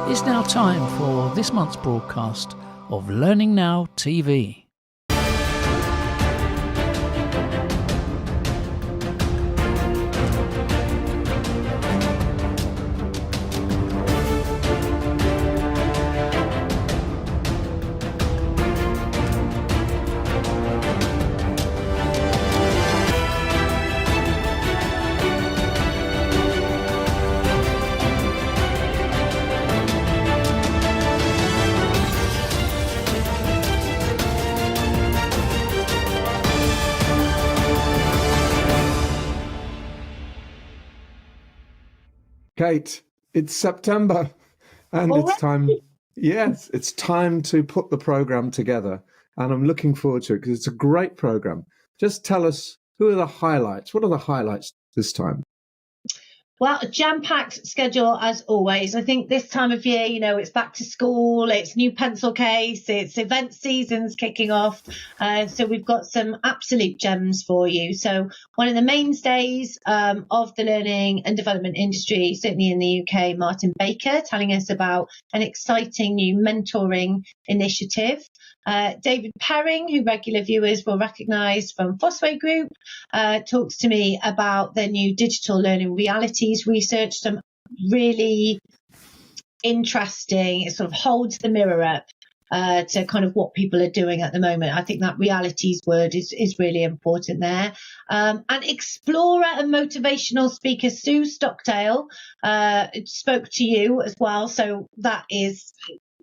It's now time for this month's broadcast of Learning Now TV. Kate, it's September and it's time. Yes, it's time to put the program together. And I'm looking forward to it because it's a great program. Just tell us, who are the highlights? What are the highlights this time? Well, a jam-packed schedule as always. I think this time of year, it's back to school, it's new pencil case, it's event seasons kicking off. So we've got some absolute gems for you. So one of the mainstays of the learning and development industry, certainly in the UK, Martin Baker, telling us about an exciting new mentoring initiative. David Perring, who regular viewers will recognise from Fosway Group, talks to me about their new digital learning realities research, some really interesting, it sort of holds the mirror up to kind of what people are doing at the moment. I think that realities word is really important there. And explorer and motivational speaker Sue Stockdale spoke to you as well. So that is...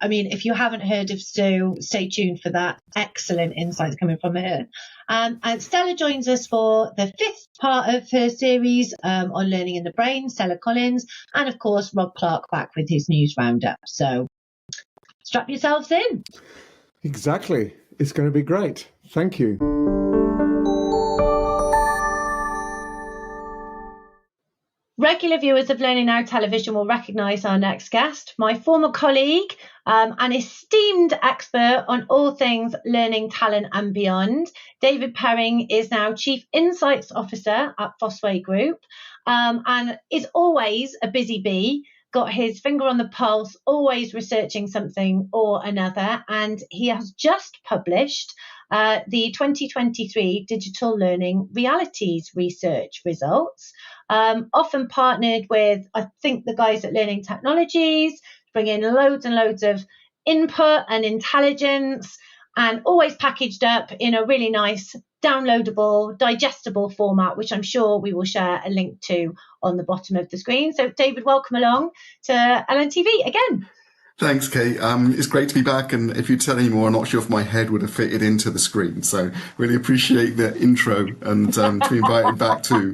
if you haven't heard of Sue, stay tuned for that. Excellent insights coming from her. And Stella joins us for the fifth part of her series on learning in the brain, Stella Collins, and of course, Rob Clark back with his news roundup. So strap yourselves in. Exactly. It's going to be great. Thank you. Regular viewers of Learning Now Television will recognise our next guest, my former colleague, an esteemed expert on all things learning, talent and beyond. David Perring is now Chief Insights Officer at Fosway Group and is always a busy bee, got his finger on the pulse, always researching something or another, and he has just published the 2023 Digital Learning Realities Research results, often partnered with, I think, the guys at Learning Technologies, bring in loads and loads of input and intelligence, and always packaged up in a really nice, downloadable, digestible format, which I'm sure we will share a link to on the bottom of the screen. So, David, welcome along to LNTV again. Thanks, Kate. It's great to be back, and if you'd said any more, I'm not sure if my head would have fitted into the screen. So really appreciate the intro and to be invited back too.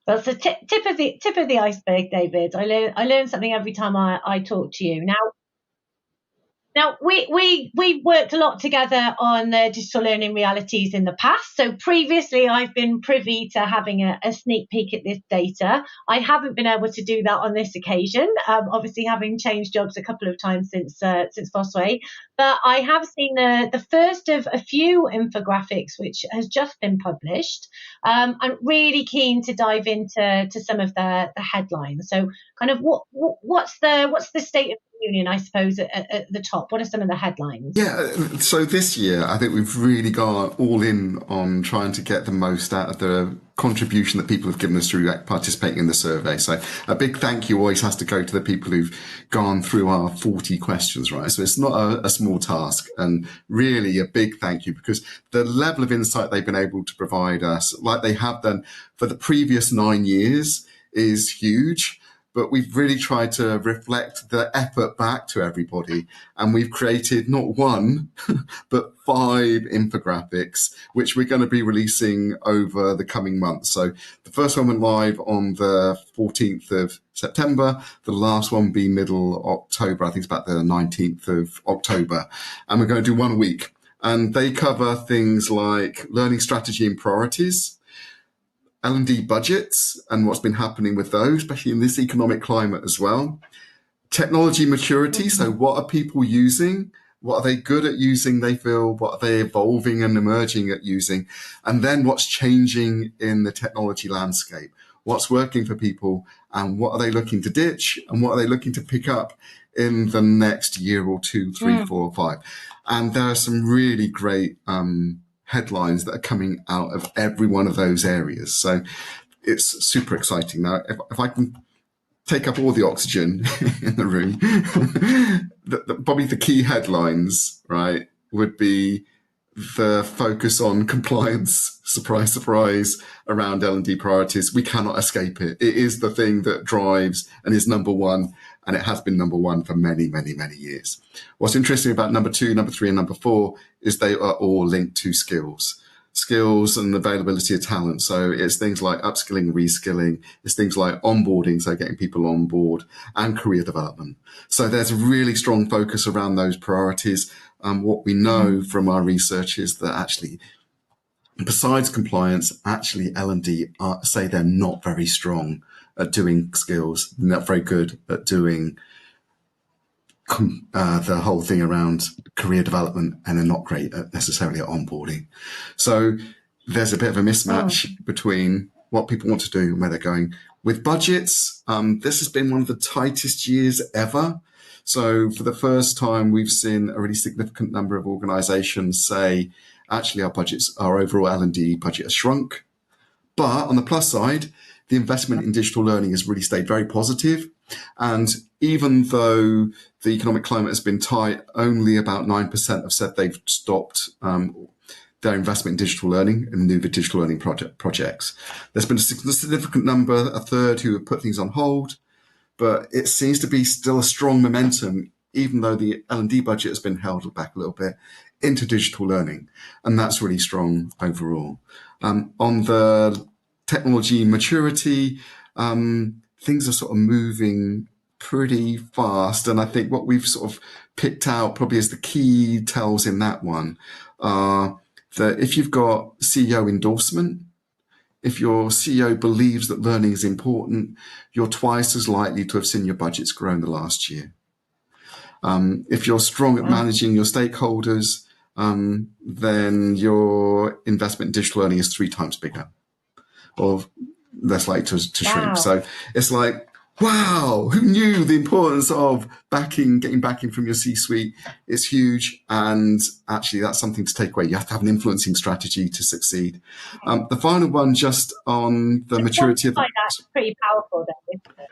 That's the tip of the iceberg, David. I learn something every time I talk to you. Now, we worked a lot together on digital learning realities in the past. So previously, I've been privy to having a sneak peek at this data. I haven't been able to do that on this occasion, obviously having changed jobs a couple of times since Fosway. But I have seen the first of a few infographics which has just been published. I'm really keen to dive into some of the headlines. So, kind of what's the state of the union, I suppose, at the top? What are some of the headlines? Yeah, so this year I think we've really gone all in on trying to get the most out of the contribution that people have given us through participating in the survey. So a big thank you always has to go to the people who've gone through our 40 questions, right? So it's not a small task, and really a big thank you, because the level of insight they've been able to provide us, like they have done for the previous 9 years, is huge. But we've really tried to reflect the effort back to everybody. And we've created not one, but 5 infographics, which we're going to be releasing over the coming months. So the first one went live on the 14th of September. The last one will be middle October. I think it's about the 19th of October. And we're going to do 1 week. And they cover things like learning strategy and priorities, L&D budgets and what's been happening with those, especially in this economic climate as well. Technology maturity, so what are people using? What are they good at using, they feel? What are they evolving and emerging at using? And then what's changing in the technology landscape? what's working for people, and what are they looking to ditch, and what are they looking to pick up in the next year or two, three, 4 or 5. And there are some really great headlines that are coming out of every one of those areas. So it's super exciting. Now, if I can take up all the oxygen in the room, probably the key headlines, right, would be the focus on compliance, surprise, surprise, around L&D priorities. We cannot escape it. It is the thing that drives and is number one, and it has been number one for many, many, many years. What's interesting about number 2, number 3, and number 4 is they are all linked to skills and availability of talent. So it's things like upskilling, reskilling, it's things like onboarding, so getting people on board, and career development. So there's a really strong focus around those priorities. What we know from our research is that actually, besides compliance, actually L&D say they're not very strong at doing skills, not very good at doing the whole thing around career development, and they're not great at necessarily at onboarding. So there's a bit of a mismatch between what people want to do and where they're going. With budgets, this has been one of the tightest years ever. So for the first time, we've seen a really significant number of organizations say, actually, our overall L&D budget has shrunk. But on the plus side, the investment in digital learning has really stayed very positive. And even though the economic climate has been tight, only about 9% have said they've stopped their investment in digital learning and new digital learning projects. There's been a significant number, a third, who have put things on hold, but it seems to be still a strong momentum, even though the L&D budget has been held back a little bit, into digital learning. And that's really strong overall. On the technology maturity, things are sort of moving pretty fast. And I think what we've sort of picked out probably as the key tells in that one are that if you've got CEO endorsement, if your CEO believes that learning is important, you're twice as likely to have seen your budgets grow in the last year. If you're strong at managing your stakeholders, then your investment in digital learning is 3 times bigger, or less likely to shrink. So it's like, wow, who knew the importance of getting backing from your C-suite is huge. And actually that's something to take away. You have to have an influencing strategy to succeed. The final one, just on the maturity of that's pretty powerful though, isn't it?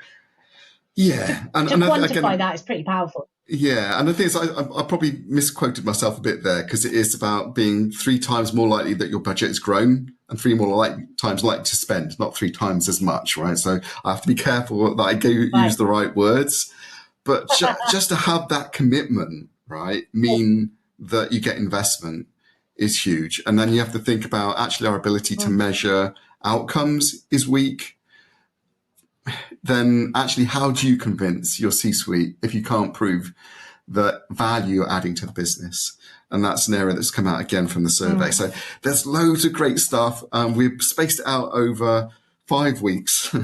Yeah. To quantify that is pretty powerful. Yeah, and the thing is, I probably misquoted myself a bit there, because it is about being 3 times more likely that your budget has grown and 3 more times likely to spend, not 3 times as much, right? So I have to be careful that I use the right words. But just to have that commitment, right, mean that you get investment is huge. And then you have to think about actually our ability to measure outcomes is weak. Then actually, how do you convince your C-suite if you can't prove the value you're adding to the business? And that's an area that's come out again from the survey. So there's loads of great stuff. We've spaced it out over 5 weeks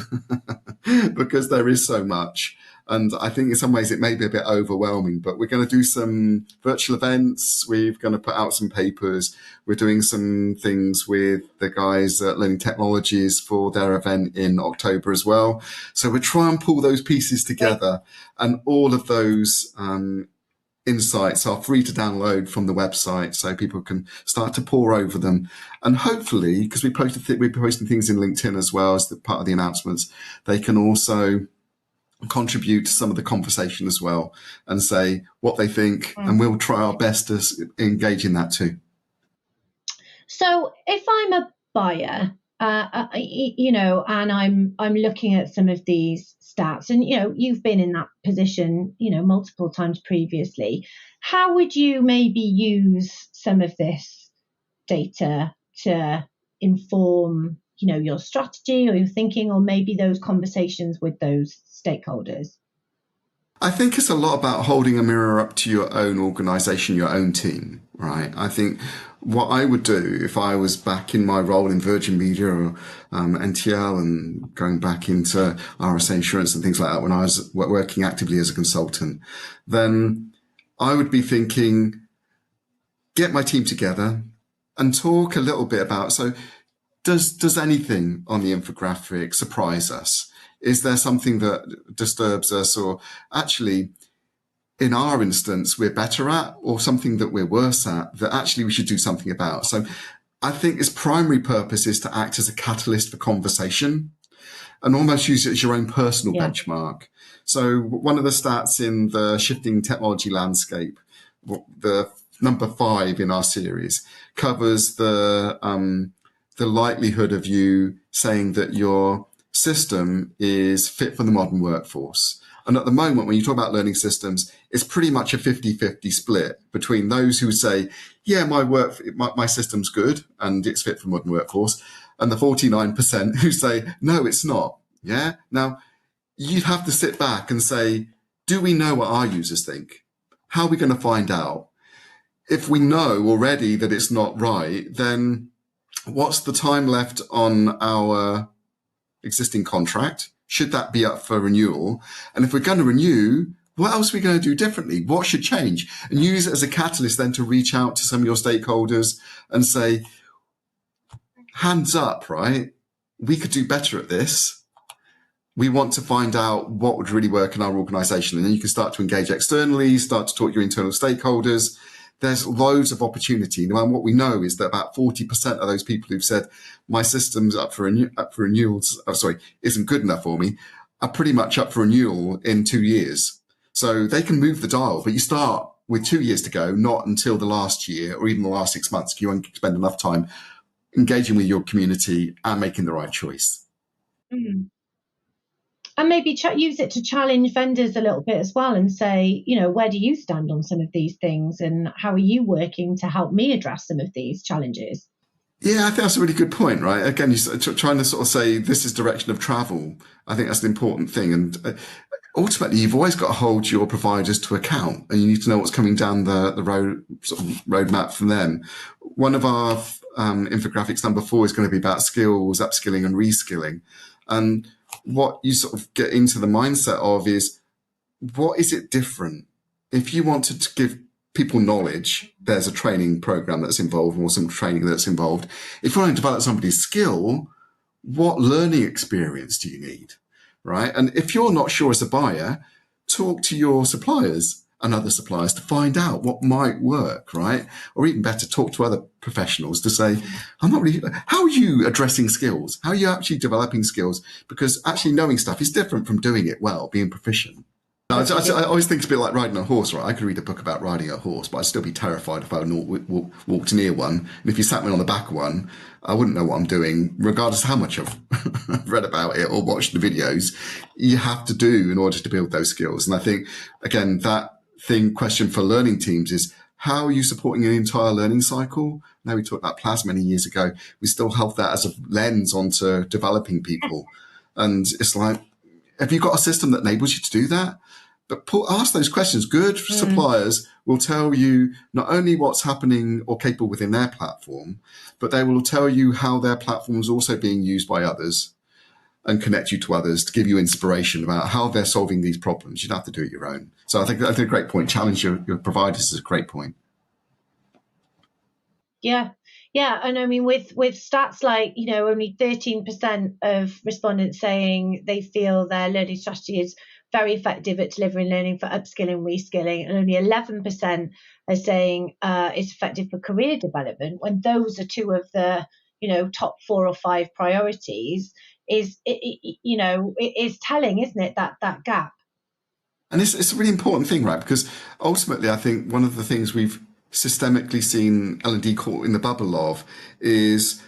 because there is so much. And I think in some ways it may be a bit overwhelming, but we're going to do some virtual events. We're going to put out some papers. We're doing some things with the guys at Learning Technologies for their event in October as well. So we'll try and pull those pieces together, and all of those insights are free to download from the website, so people can start to pore over them. And hopefully, because we're posting things in LinkedIn as well as part of the announcements, they can also contribute to some of the conversation as well and say what they think, and we'll try our best to engage in that too. So if I'm a buyer, and I'm looking at some of these stats, and you've been in that position multiple times previously, how would you maybe use some of this data to inform your strategy or your thinking, or maybe those conversations with those stakeholders? I think it's a lot about holding a mirror up to your own organization, your own team, right? I think what I would do if I was back in my role in Virgin Media or NTL, and going back into RSA Insurance and things like that when I was working actively as a consultant, then I would be thinking, get my team together and talk a little bit about, so does anything on the infographic surprise us? Is there something that disturbs us, or actually, in our instance, we're better at, or something that we're worse at that actually we should do something about? So I think its primary purpose is to act as a catalyst for conversation and almost use it as your own personal benchmark. So one of the stats in the shifting technology landscape, the number 5 in our series, covers the likelihood of you saying that your system is fit for the modern workforce. And at the moment, when you talk about learning systems, it's pretty much a 50-50 split between those who say, yeah, my system's good and it's fit for the modern workforce, and the 49% who say, no, it's not. Yeah. Now, you'd have to sit back and say, do we know what our users think? How are we going to find out? If we know already that it's not right, then what's the time left on our existing contract? Should that be up for renewal? And if we're going to renew, what else are we going to do differently? What should change? And use it as a catalyst then to reach out to some of your stakeholders and say, hands up, right? We could do better at this. We want to find out what would really work in our organization. And then you can start to engage externally, start to talk to your internal stakeholders. There's loads of opportunity. And what we know is that about 40% of those people who've said, my system's up for renewals, isn't good enough for me, are pretty much up for renewal in 2 years. So they can move the dial, but you start with 2 years to go, not until the last year or even the last 6 months. You won't spend enough time engaging with your community and making the right choice. Mm. And maybe use it to challenge vendors a little bit as well and say, where do you stand on some of these things and how are you working to help me address some of these challenges? Yeah, I think that's a really good point, right? Again, you're trying to sort of say this is direction of travel. I think that's an important thing. And ultimately, you've always got to hold your providers to account and you need to know what's coming down the road, sort of roadmap from them. One of our infographics, number 4, is going to be about skills, upskilling and reskilling. And what you sort of get into the mindset of is, what is it different? If you wanted to give people knowledge, there's a training program that's involved or some training that's involved. If you want to develop somebody's skill, what learning experience do you need, right? And if you're not sure as a buyer, talk to your suppliers and other suppliers to find out what might work, right? Or even better, talk to other professionals to say, how are you addressing skills? How are you actually developing skills? Because actually knowing stuff is different from doing it well, being proficient. I always think it's a bit like riding a horse, right? I could read a book about riding a horse, but I'd still be terrified if I walked near one. And if you sat me on the back of one, I wouldn't know what I'm doing, regardless of how much I've read about it or watched the videos. You have to do in order to build those skills. And I think, again, question for learning teams is, how are you supporting an entire learning cycle? Now, we talked about PLAS many years ago. We still have that as a lens onto developing people. And it's like, have you got a system that enables you to do that? But ask those questions. Good suppliers will tell you not only what's happening or capable within their platform, but they will tell you how their platform is also being used by others and connect you to others to give you inspiration about how they're solving these problems. You don't have to do it your own. So I think that's a great point. Challenge your providers is a great point. Yeah. Yeah. And I mean, with stats like, only 13% of respondents saying they feel their learning strategy is very effective at delivering learning for upskilling, reskilling, and only 11% are saying it's effective for career development, when those are two of the, top 4 or 5 priorities, it is telling, isn't it, that gap? And it's a really important thing, right? Because ultimately, I think one of the things we've systemically seen L&D caught in the bubble of is,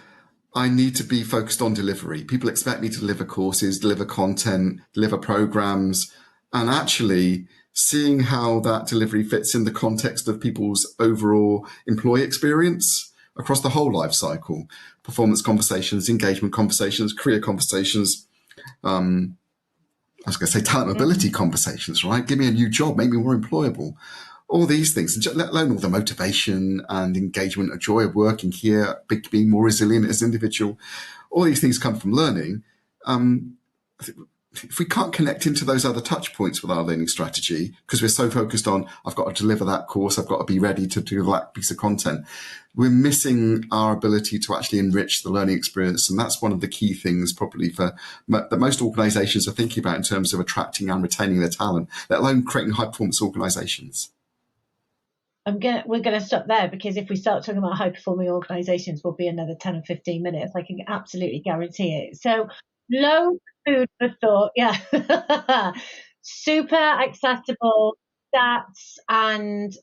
I need to be focused on delivery. People expect me to deliver courses, deliver content, deliver programs, and actually seeing how that delivery fits in the context of people's overall employee experience across the whole life cycle. Performance conversations, engagement conversations, career conversations, I was going to say talent mobility conversations, right? Give me a new job, make me more employable. All these things, and let alone all the motivation and engagement, a joy of working here, being more resilient as an individual. All these things come from learning. I think if we can't connect into those other touch points with our learning strategy, because we're so focused on, I've got to deliver that course, I've got to be ready to do that piece of content, we're missing our ability to actually enrich the learning experience. And that's one of the key things probably that most organizations are thinking about in terms of attracting and retaining their talent, let alone creating high performance organizations. We're going to stop there, because if we start talking about high performing organizations, we'll be another 10 or 15 minutes. I can absolutely guarantee it. So low food for thought. Yeah. Super accessible stats and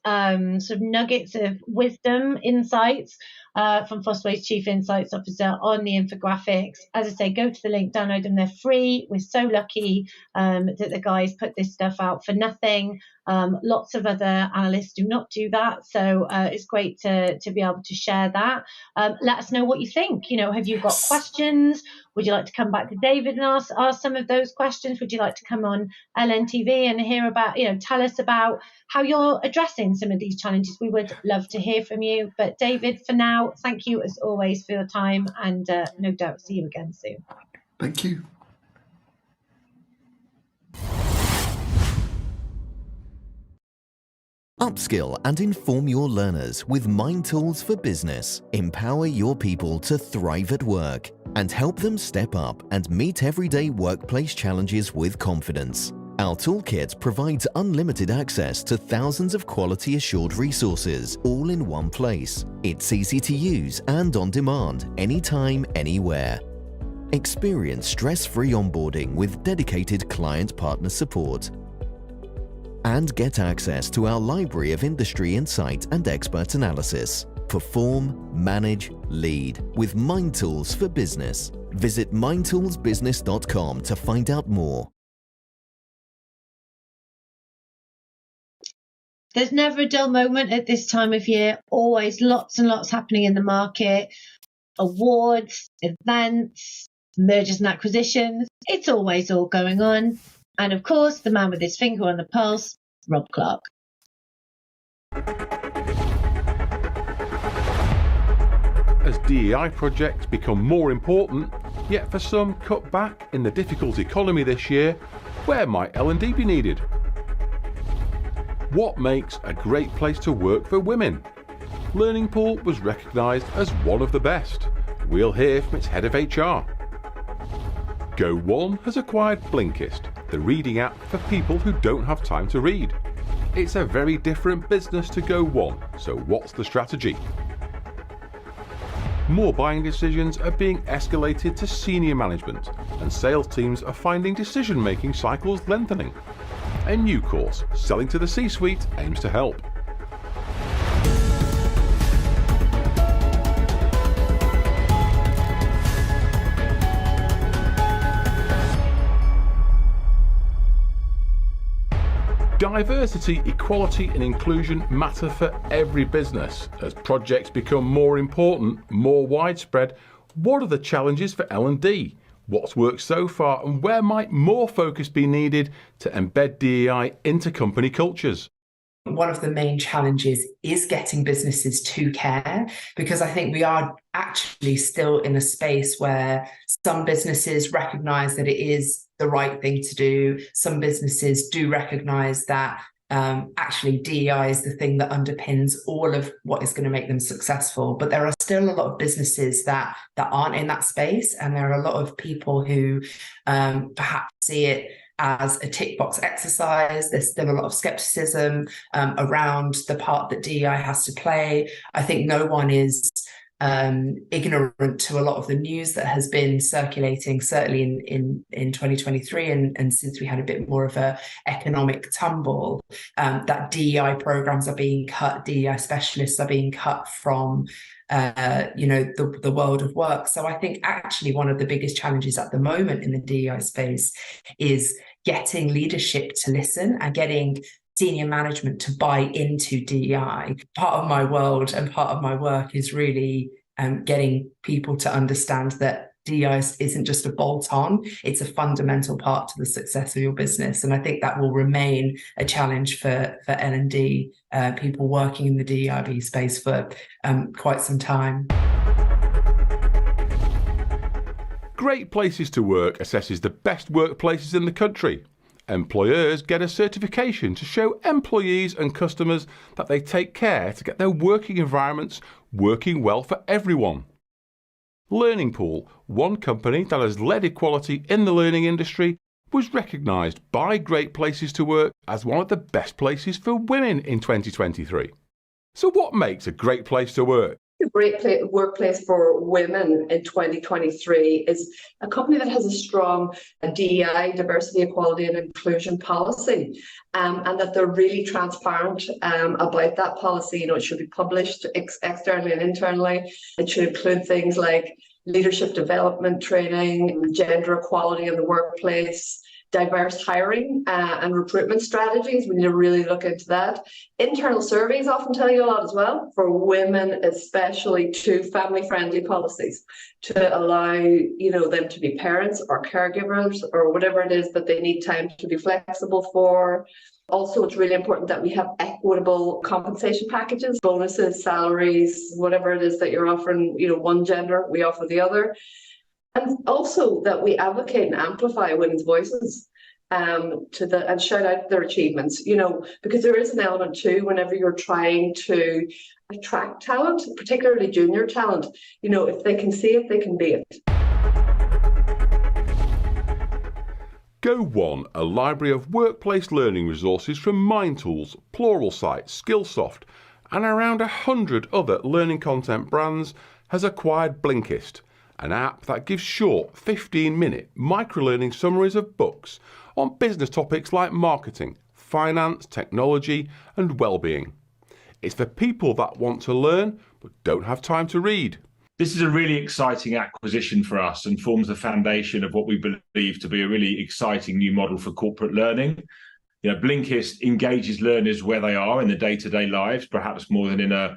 sort of nuggets of wisdom, insights from Fosway's Chief Insights Officer on the infographics. As I say, go to the link, download them. They're free. We're so lucky that the guys put this stuff out for nothing. Lots of other analysts do not do that. So it's great to be able to share that. Let us know what you think. Have you got questions? Would you like to come back to David and ask some of those questions? Would you like to come on LNTV and hear about, tell us about how you're addressing some of these challenges? We would love to hear from you. But David, for now, thank you as always for your time, and no doubt see you again soon. Thank you. Upskill and inform your learners with Mind Tools for Business. Empower your people to thrive at work and help them step up and meet everyday workplace challenges with confidence. Our toolkit provides unlimited access to thousands of quality assured resources, all in one place. It's easy to use and on demand, anytime, anywhere. Experience stress-free onboarding with dedicated client partner support. And get access to our library of industry insight and expert analysis. Perform, manage, lead with Mind Tools for Business. Visit mindtoolsbusiness.com to find out more. There's never a dull moment at this time of year. Always lots and lots happening in the market. Awards, events, mergers and acquisitions. It's always all going on. And of course, the man with his finger on the pulse, Rob Clark. As DEI projects become more important, yet for some cut back in the difficult economy this year, where might L&D be needed? What makes a great place to work for women? Learning Pool was recognised as one of the best. We'll hear from its head of HR. Go One has acquired Blinkist, the reading app for people who don't have time to read. It's a very different business to Go One, so what's the strategy? More buying decisions are being escalated to senior management, and sales teams are finding decision-making cycles lengthening. A new course, Selling to the C-Suite, aims to help. Diversity, equality and inclusion matter for every business. As projects become more important, more widespread, what are the challenges for L&D? What's worked so far, and where might more focus be needed to embed DEI into company cultures? One of the main challenges is getting businesses to care, because I think we are actually still in a space where some businesses recognize that it is the right thing to do. Some businesses do recognize that actually DEI is the thing that underpins all of what is going to make them successful. But there are still a lot of businesses that aren't in that space, and there are a lot of people who perhaps see it as a tick box exercise. There's still a lot of skepticism around the part that DEI has to play. I think no one is ignorant to a lot of the news that has been circulating, certainly in 2023 and since we had a bit more of a economic tumble, that DEI programs are being cut, DEI specialists are being cut from the world of work. So I think actually one of the biggest challenges at the moment in the DEI space is getting leadership to listen and getting senior management to buy into DEI. Part of my world and part of my work is really getting people to understand that DEI isn't just a bolt-on, it's a fundamental part to the success of your business. And I think that will remain a challenge for L&D, people working in the DEIB space for quite some time. Great Places to Work assesses the best workplaces in the country. Employers get a certification to show employees and customers that they take care to get their working environments working well for everyone. Learning Pool, one company that has led equality in the learning industry, was recognised by Great Places to Work as one of the best places for women in 2023. So what makes a great place to work? A great workplace for women in 2023 is a company that has a strong DEI, diversity, equality and inclusion policy, and that they're really transparent about that policy. It should be published externally and internally. It should include things like leadership development training, gender equality in the workplace, diverse hiring and recruitment strategies. We need to really look into that. Internal surveys often tell you a lot as well, for women especially, to family-friendly policies to allow them to be parents or caregivers or whatever it is that they need time to be flexible for. Also, it's really important that we have equitable compensation packages, bonuses, salaries, whatever it is that you're offering, one gender, we offer the other. And also that we advocate and amplify women's voices and shout out their achievements, because there is an element too, whenever you're trying to attract talent, particularly junior talent, if they can see it, they can be it. Go One, a library of workplace learning resources from MindTools, Pluralsight, Skillsoft, and around 100 other learning content brands, has acquired Blinkist, an app that gives short 15-minute micro-learning summaries of books on business topics like marketing, finance, technology and well-being. It's for people that want to learn but don't have time to read. This is a really exciting acquisition for us and forms the foundation of what we believe to be a really exciting new model for corporate learning. Blinkist engages learners where they are in the day-to-day lives, perhaps more than in a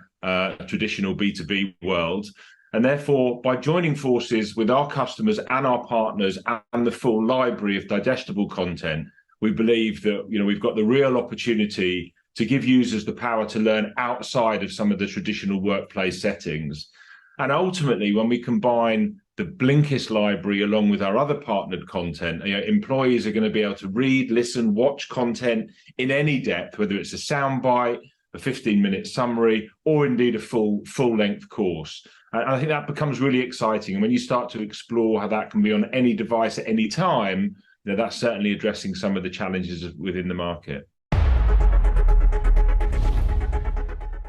traditional B2B world. And therefore, by joining forces with our customers and our partners and the full library of digestible content, we believe that we've got the real opportunity to give users the power to learn outside of some of the traditional workplace settings. And ultimately, when we combine the Blinkist library along with our other partnered content, employees are going to be able to read, listen, watch content in any depth, whether it's a soundbite, a 15-minute summary, or indeed a full-length course. And I think that becomes really exciting. And when you start to explore how that can be on any device at any time, that's certainly addressing some of the challenges within the market.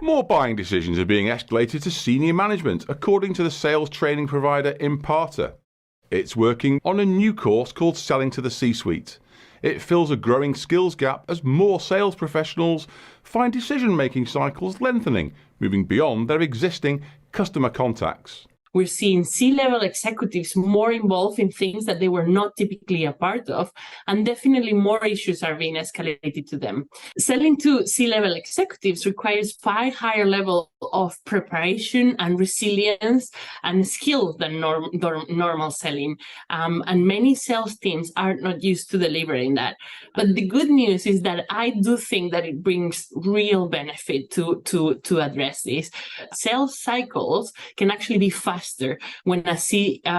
More buying decisions are being escalated to senior management, according to the sales training provider Imparter. It's working on a new course called Selling to the C-Suite. It fills a growing skills gap as more sales professionals find decision-making cycles lengthening, moving beyond their existing customer contacts. We're seeing C-level executives more involved in things that they were not typically a part of, and definitely more issues are being escalated to them. Selling to C-level executives requires far higher level of preparation and resilience and skill than normal selling. And many sales teams are not used to delivering that. But the good news is that I do think that it brings real benefit to address this. Sales cycles can actually be faster when a C-suite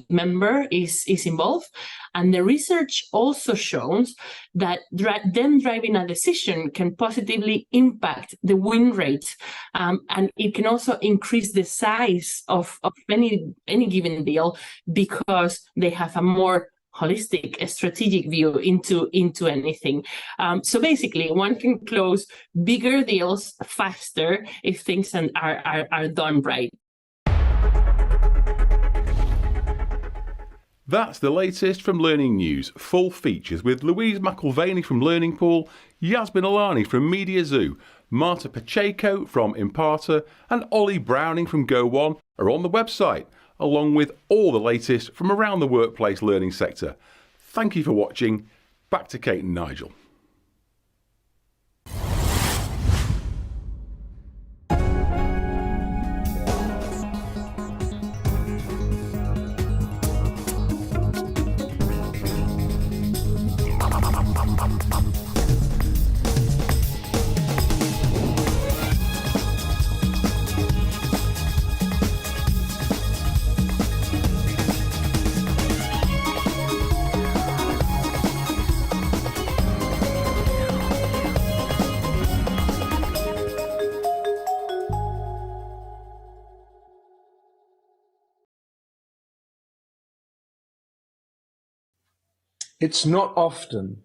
member is involved. And the research also shows that them driving a decision can positively impact the win rate. And it can also increase the size of any given deal because they have a more holistic, strategic view into anything. So basically, one can close bigger deals faster if things are done right. That's the latest from Learning News. Full features with Louise McIlvaney from Learning Pool, Yasmin Alani from Media Zoo, Marta Pacheco from Imparter and Ollie Browning from Go One are on the website, along with all the latest from around the workplace learning sector. Thank you for watching. Back to Kate and Nigel. It's not often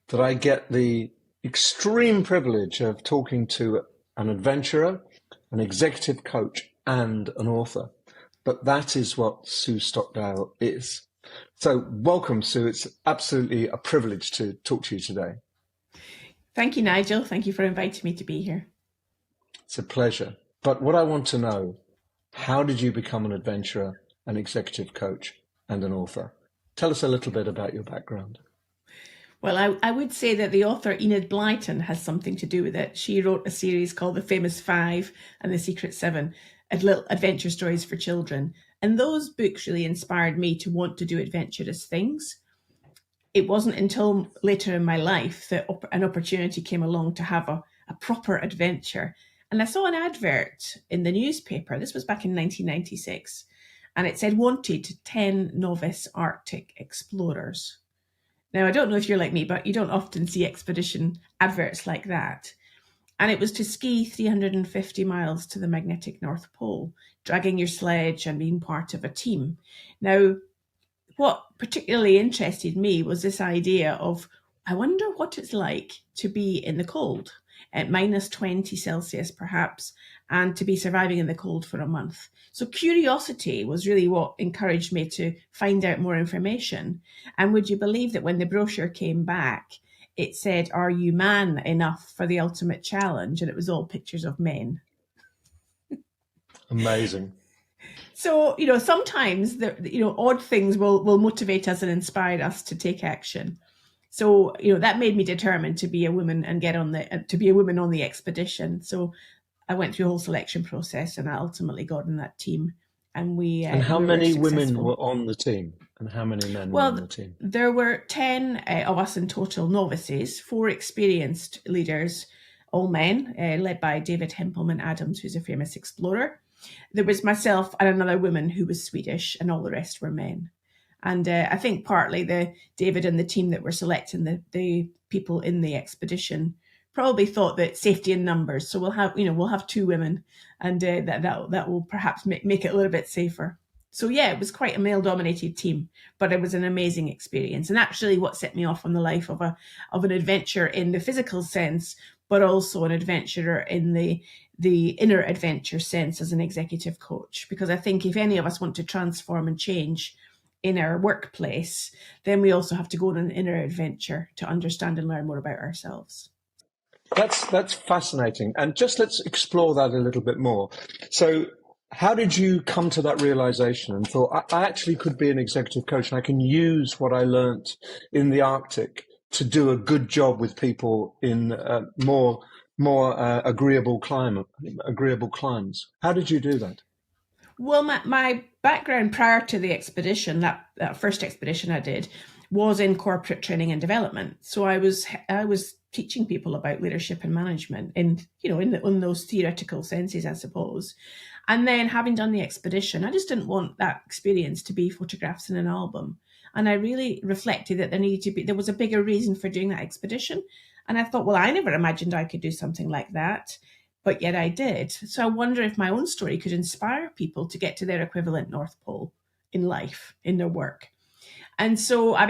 that I get the extreme privilege of talking to an adventurer, an executive coach, and an author. But that is what Sue Stockdale is. So welcome, Sue. It's absolutely a privilege to talk to you today. Thank you, Nigel. Thank you for inviting me to be here. It's a pleasure. But what I want to know, how did you become an adventurer, an executive coach, and an author? Tell us a little bit about your background. Well, I would say that the author Enid Blyton has something to do with it. She wrote a series called The Famous Five and The Secret Seven, little adventure stories for children. And those books really inspired me to want to do adventurous things. It wasn't until later in my life that an opportunity came along to have a proper adventure. And I saw an advert in the newspaper. This was back in 1996. And it said, wanted 10 novice Arctic explorers. Now, I don't know if you're like me, but you don't often see expedition adverts like that. And it was to ski 350 miles to the magnetic North Pole, dragging your sledge and being part of a team. Now, what particularly interested me was this idea of, I wonder what it's like to be in the cold at minus 20 Celsius perhaps, and to be surviving in the cold for a month. So curiosity was really what encouraged me to find out more information. And would you believe that when the brochure came back, it said, are you man enough for the ultimate challenge? And it was all pictures of men. Amazing. So, sometimes, odd things will motivate us and inspire us to take action. So, that made me determined to be a woman and to be a woman on the expedition. So I went through a whole selection process and I ultimately got in that team. And and how many women were on the team? And how many men were on the team? There were 10 of us in total, novices, 4 experienced leaders, all men, led by David Hempelman Adams, who's a famous explorer. There was myself and another woman who was Swedish, and all the rest were men. And I think partly David and the team that were selecting the people in the expedition probably thought that safety in numbers. So we'll have 2 women, and that will perhaps make it a little bit safer. So yeah, it was quite a male-dominated team, but it was an amazing experience, and actually what set me off on the life of an adventure in the physical sense, but also an adventurer in the inner adventure sense as an executive coach. Because I think if any of us want to transform and change in our workplace, then we also have to go on an inner adventure to understand and learn more about ourselves. That's fascinating. And just let's explore that a little bit more. So how did you come to that realization and thought, I actually could be an executive coach and I can use what I learned in the Arctic to do a good job with people in more agreeable climes? How did you do that? Well, my background prior to the expedition, that first expedition I did, was in corporate training and development. So I was teaching people about leadership and management in those theoretical senses, I suppose. And then having done the expedition, I just didn't want that experience to be photographs in an album. And I really reflected that there was a bigger reason for doing that expedition. And I thought, well, I never imagined I could do something like that, but yet I did. So I wonder if my own story could inspire people to get to their equivalent North Pole in life, in their work. And so I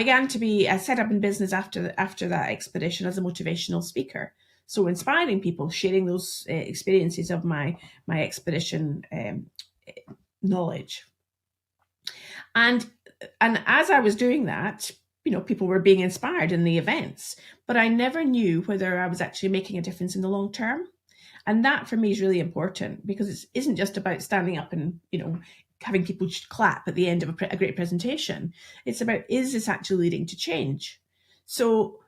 set up in business after that expedition as a motivational speaker. So inspiring people, sharing those experiences of my expedition knowledge. And as I was doing that, people were being inspired in the events, but I never knew whether I was actually making a difference in the long term. And that for me is really important, because it isn't just about standing up and, having people clap at the end of a great presentation. It's about, is this actually leading to change? So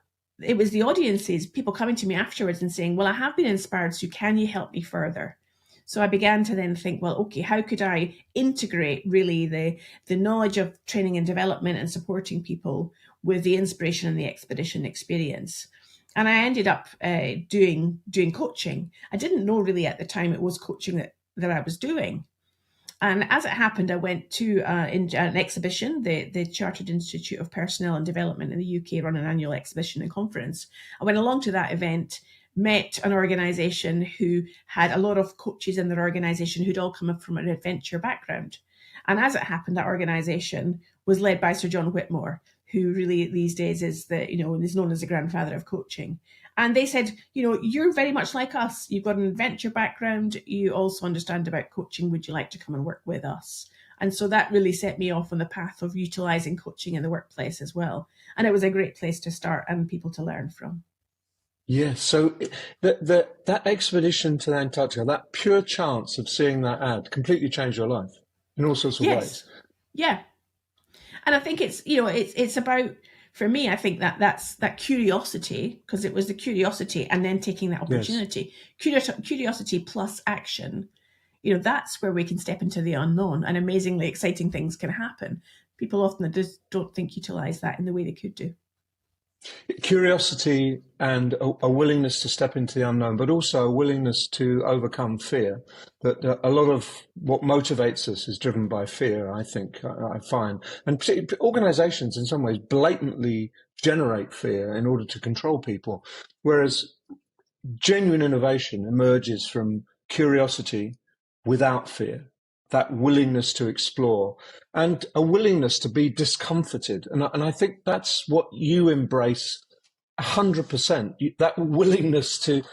it was the audiences, people coming to me afterwards and saying, well, I have been inspired, so can you help me further? So I began to then think, well, okay, how could I integrate really the knowledge of training and development and supporting people with the inspiration and the expedition experience? And I ended up doing coaching. I didn't know really at the time it was coaching that I was doing. And as it happened, I went to an exhibition. The Chartered Institute of Personnel and Development in the UK run an annual exhibition and conference. I went along to that event, met an organisation who had a lot of coaches in their organisation who'd all come up from an adventure background. And as it happened, that organisation was led by Sir John Whitmore, who really these days is is known as the grandfather of coaching. And they said, you're very much like us. You've got an adventure background. You also understand about coaching. Would you like to come and work with us? And so that really set me off on the path of utilising coaching in the workplace as well. And it was a great place to start and people to learn from. Yes, so that expedition to Antarctica, that pure chance of seeing that ad completely changed your life in all sorts of ways. Yeah. And I think it's about, for me, I think that's that curiosity, because it was the curiosity and then taking that opportunity. Yes. Curiosity plus action, that's where we can step into the unknown and amazingly exciting things can happen. People often just don't think utilize that in the way they could do. Curiosity and a willingness to step into the unknown, but also a willingness to overcome fear. That a lot of what motivates us is driven by fear, I think, I find. And organizations in some ways blatantly generate fear in order to control people, whereas genuine innovation emerges from curiosity without fear. That willingness to explore and a willingness to be discomforted. And I think that's what you embrace 100%, that willingness to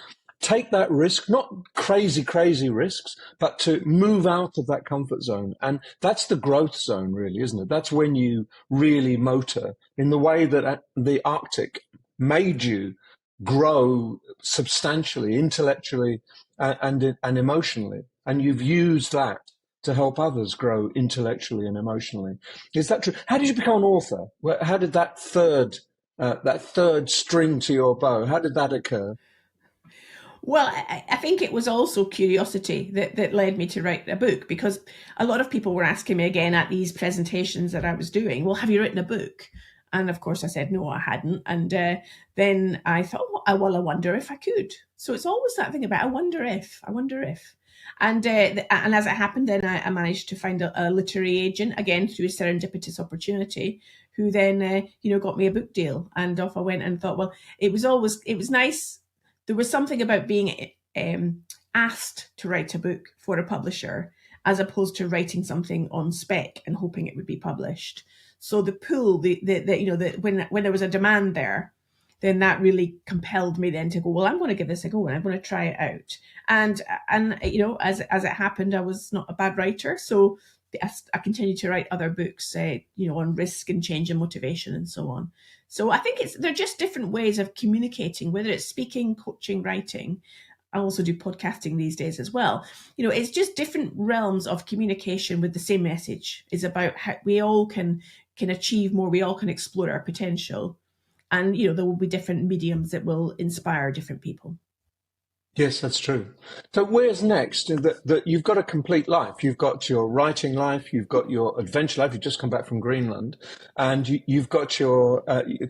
take that risk, not crazy risks, but to move out of that comfort zone. And that's the growth zone, really, isn't it? That's when you really motor in the way that the Arctic made you grow substantially, intellectually and emotionally. And you've used that to help others grow intellectually and emotionally. Is that true? How did you become an author? How did that third string to your bow, how did that occur? Well, I think it was also curiosity that led me to write a book, because a lot of people were asking me again at these presentations that I was doing, well, have you written a book? And of course I said, no, I hadn't. And then I thought, well, I wonder if I could. So it's always that thing about, I wonder if. And as it happened, then I managed to find a literary agent, again, through a serendipitous opportunity, who then, got me a book deal. And off I went and thought, well, it was nice. There was something about being asked to write a book for a publisher, as opposed to writing something on spec and hoping it would be published. So the pull, when there was a demand there, then that really compelled me then to go, well, I'm going to give this a go and I'm going to try it out. And as it happened, I was not a bad writer. So I continued to write other books, on risk and change and motivation and so on. So I think they're just different ways of communicating, whether it's speaking, coaching, writing. I also do podcasting these days as well. It's just different realms of communication with the same message. It's about how we all can achieve more. We all can explore our potential. And, there will be different mediums that will inspire different people. Yes, that's true. So where's next? That you've got a complete life. You've got your writing life. You've got your adventure life. You've just come back from Greenland. And you've got you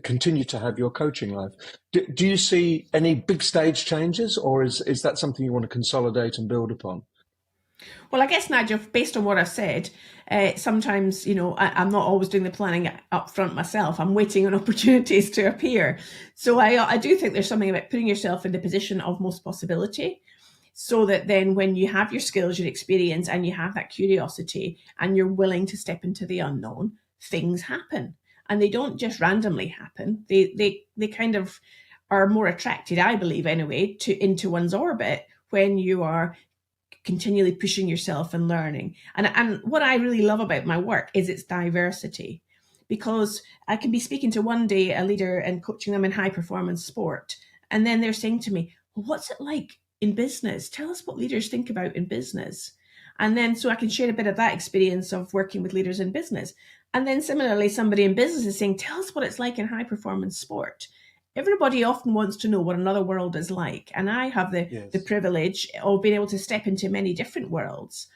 continue to have your coaching life. Do you see any big stage changes, or is that something you want to consolidate and build upon? Well, I guess, Nigel, based on what I've said, sometimes, I'm not always doing the planning up front myself. I'm waiting on opportunities to appear. So I do think there's something about putting yourself in the position of most possibility, so that then when you have your skills, your experience, and you have that curiosity and you're willing to step into the unknown, things happen. And they don't just randomly happen. They kind of are more attracted, I believe anyway, into one's orbit when you are continually pushing yourself and learning. And what I really love about my work is its diversity, because I can be speaking to one day a leader and coaching them in high performance sport. And then they're saying to me, well, what's it like in business? Tell us what leaders think about in business. And then so I can share a bit of that experience of working with leaders in business. And then similarly, somebody in business is saying, tell us what it's like in high performance sport. Everybody often wants to know what another world is like. And I have the privilege of being able to step into many different worlds.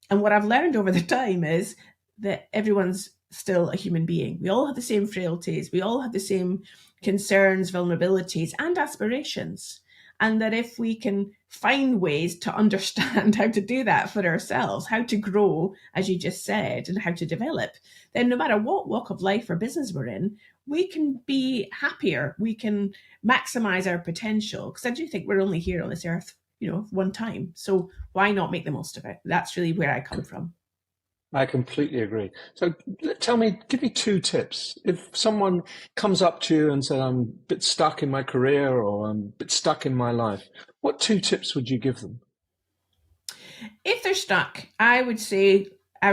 And what I've learned over the time is that everyone's still a human being. We all have the same frailties. We all have the same concerns, vulnerabilities, and aspirations. And that if we can find ways to understand how to do that for ourselves, how to grow, as you just said, and how to develop, then no matter what walk of life or business we're in, we can be happier. We can maximize our potential. Because I do think we're only here on this earth, one time. So why not make the most of it? That's really where I come from. I completely agree. So give me 2 tips. If someone comes up to you and says, I'm a bit stuck in my career or I'm a bit stuck in my life, what 2 tips would you give them? If they're stuck, I would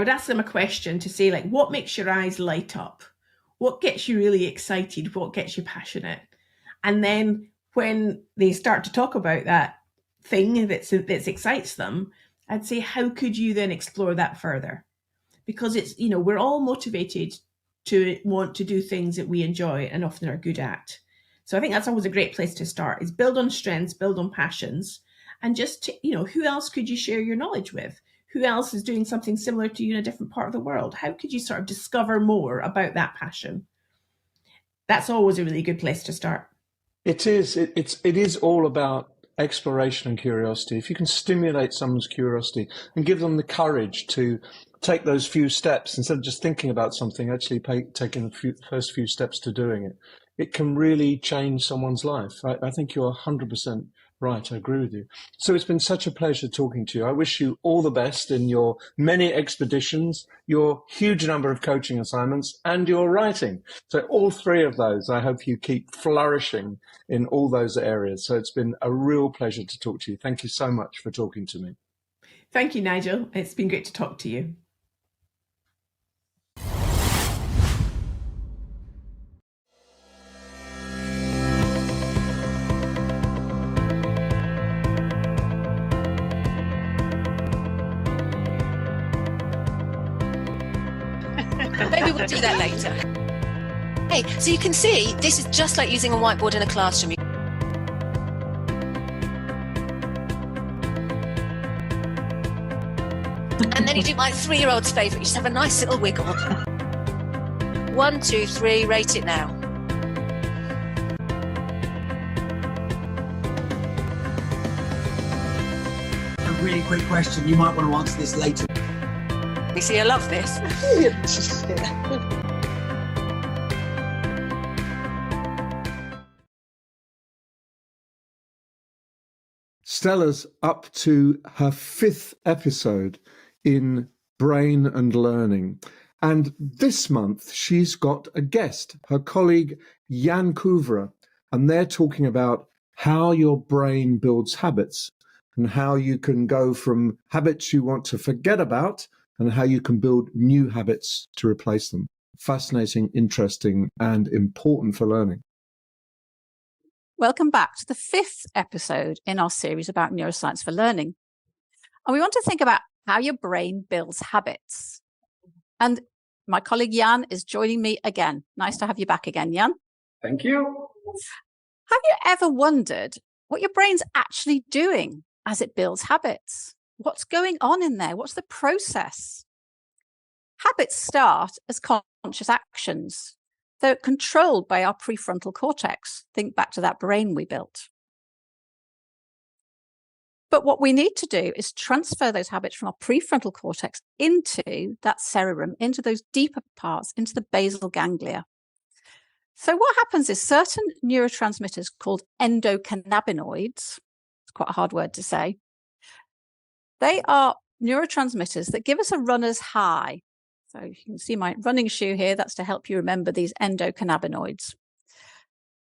ask them a question to say, like, what makes your eyes light up? What gets you really excited? What gets you passionate? And then when they start to talk about that thing that excites them, I'd say, how could you then explore that further? Because it's, we're all motivated to want to do things that we enjoy and often are good at. So I think that's always a great place to start, is build on strengths, build on passions, and just, who else could you share your knowledge with? Who else is doing something similar to you in a different part of the world? How could you sort of discover more about that passion? That's always a really good place to start. It is. It is all about exploration and curiosity. If you can stimulate someone's curiosity and give them the courage to take those few steps, instead of just thinking about something, actually taking the first few steps to doing it, it can really change someone's life. I think you're 100% right. I agree with you. So it's been such a pleasure talking to you. I wish you all the best in your many expeditions, your huge number of coaching assignments, and your writing. So all 3 of those, I hope you keep flourishing in all those areas. So it's been a real pleasure to talk to you. Thank you so much for talking to me. Thank you, Nigel. It's been great to talk to you. Maybe we'll do that later. Hey, so you can see, this is just like using a whiteboard in a classroom. And then you do my 3-year-old's favourite, you just have a nice little wiggle. 1, 2, 3, rate it now. A really quick question, you might want to answer this later. You see, I love this. Stella's up to her 5th episode in Brain and Learning. And this month, she's got a guest, her colleague Jan Kouvra, and they're talking about how your brain builds habits and how you can go from habits you want to forget about and how you can build new habits to replace them. Fascinating, interesting, and important for learning. Welcome back to the 5th episode in our series about neuroscience for learning. And we want to think about how your brain builds habits. And my colleague Jan is joining me again. Nice to have you back again, Jan. Thank you. Have you ever wondered what your brain's actually doing as it builds habits? What's going on in there? What's the process? Habits start as conscious actions. They're controlled by our prefrontal cortex. Think back to that brain we built. But what we need to do is transfer those habits from our prefrontal cortex into that cerebrum, into those deeper parts, into the basal ganglia. So what happens is certain neurotransmitters called endocannabinoids, it's quite a hard word to say, they are neurotransmitters that give us a runner's high. So you can see my running shoe here. That's to help you remember these endocannabinoids.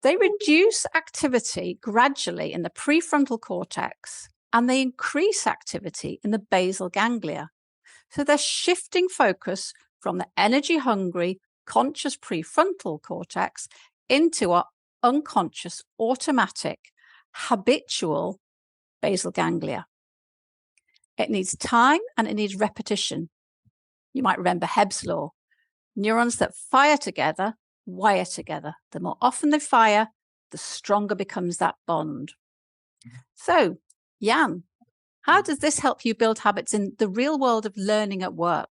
They reduce activity gradually in the prefrontal cortex and they increase activity in the basal ganglia. So they're shifting focus from the energy-hungry, conscious prefrontal cortex into our unconscious, automatic, habitual basal ganglia. It needs time and it needs repetition. You might remember Hebb's law. Neurons that fire together, wire together. The more often they fire, the stronger becomes that bond. So, Jan, how does this help you build habits in the real world of learning at work?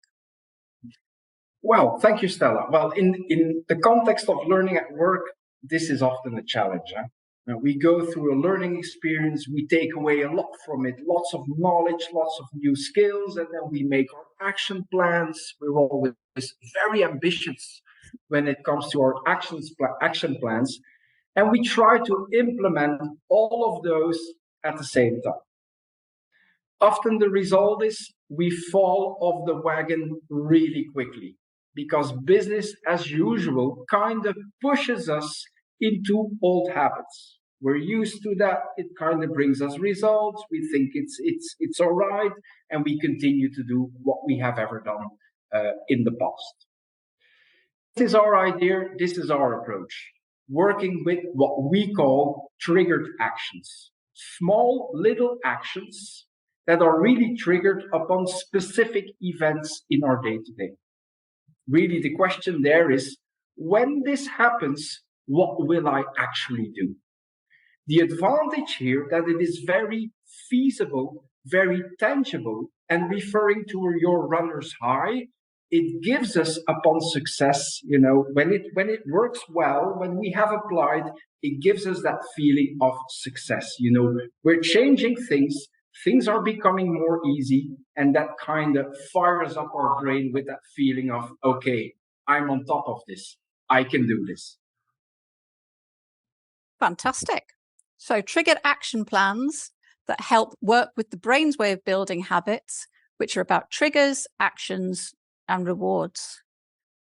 Well, thank you, Stella. Well, in the context of learning at work, this is often a challenge. Now, we go through a learning experience, we take away a lot from it, lots of knowledge, lots of new skills, and then we make our action plans. We're always very ambitious when it comes to our action plans, and we try to implement all of those at the same time. Often the result is we fall off the wagon really quickly because business as usual kind of pushes us into old habits. We're used to that. It kind of brings us results. We think it's all right, and we continue to do what we have ever done in the past. This is our idea. This is our approach. Working with what we call triggered actions, small little actions that are really triggered upon specific events in our day-to-day. Really, the question there is, when this happens, what will I actually do? The advantage here that it is very feasible, very tangible, and referring to your runner's high, it gives us upon success, when it works well, when we have applied, it gives us that feeling of success. We're changing things are becoming more easy, and that kind of fires up our brain with that feeling of, okay, I'm on top of this. I can do this. Fantastic. So triggered action plans that help work with the brain's way of building habits, which are about triggers, actions, and rewards.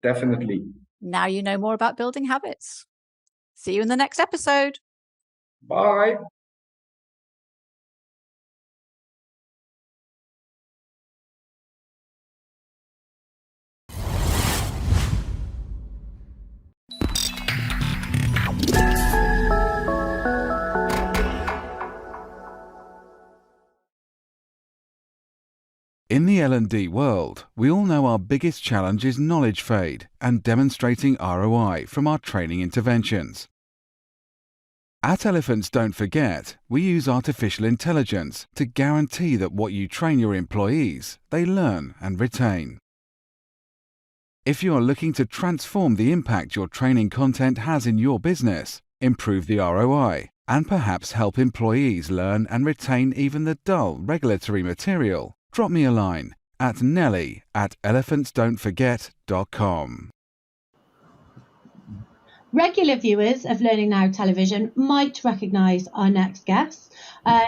Definitely. Now you know more about building habits. See you in the next episode. Bye. In the L&D world, we all know our biggest challenge is knowledge fade and demonstrating ROI from our training interventions. At Elephants Don't Forget, we use artificial intelligence to guarantee that what you train your employees, they learn and retain. If you are looking to transform the impact your training content has in your business, improve the ROI, and perhaps help employees learn and retain even the dull regulatory material, drop me a line at nelly@elephantsdon'tforget.com. Regular viewers of Learning Now television might recognise our next guest.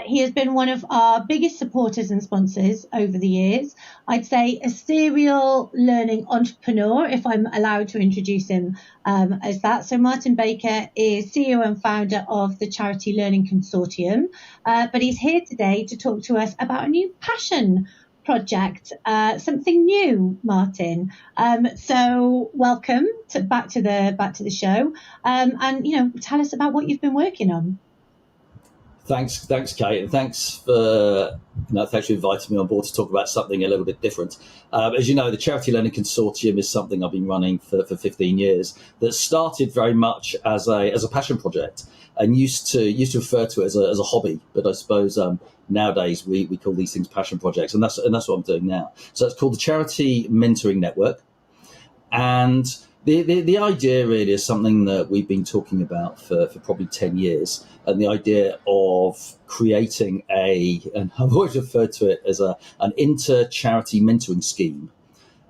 He has been one of our biggest supporters and sponsors over the years. I'd say a serial learning entrepreneur, if I'm allowed to introduce him as that. So Martin Baker is CEO and founder of the Charity Learning Consortium, but he's here today to talk to us about a new passion project, something new, Martin. So welcome back to the show, and tell us about what you've been working on. Thanks, Kate, and thanks for inviting me on board to talk about something a little bit different. As you know, the Charity Learning Consortium is something I've been running for 15 years. That started very much as a passion project, and used to refer to it as a hobby. But I suppose nowadays we call these things passion projects, and that's what I'm doing now. So it's called the Charity Mentoring Network, and the idea really is something that we've been talking about for probably 10 years, and the idea of creating and I've always referred to it as an inter-charity mentoring scheme.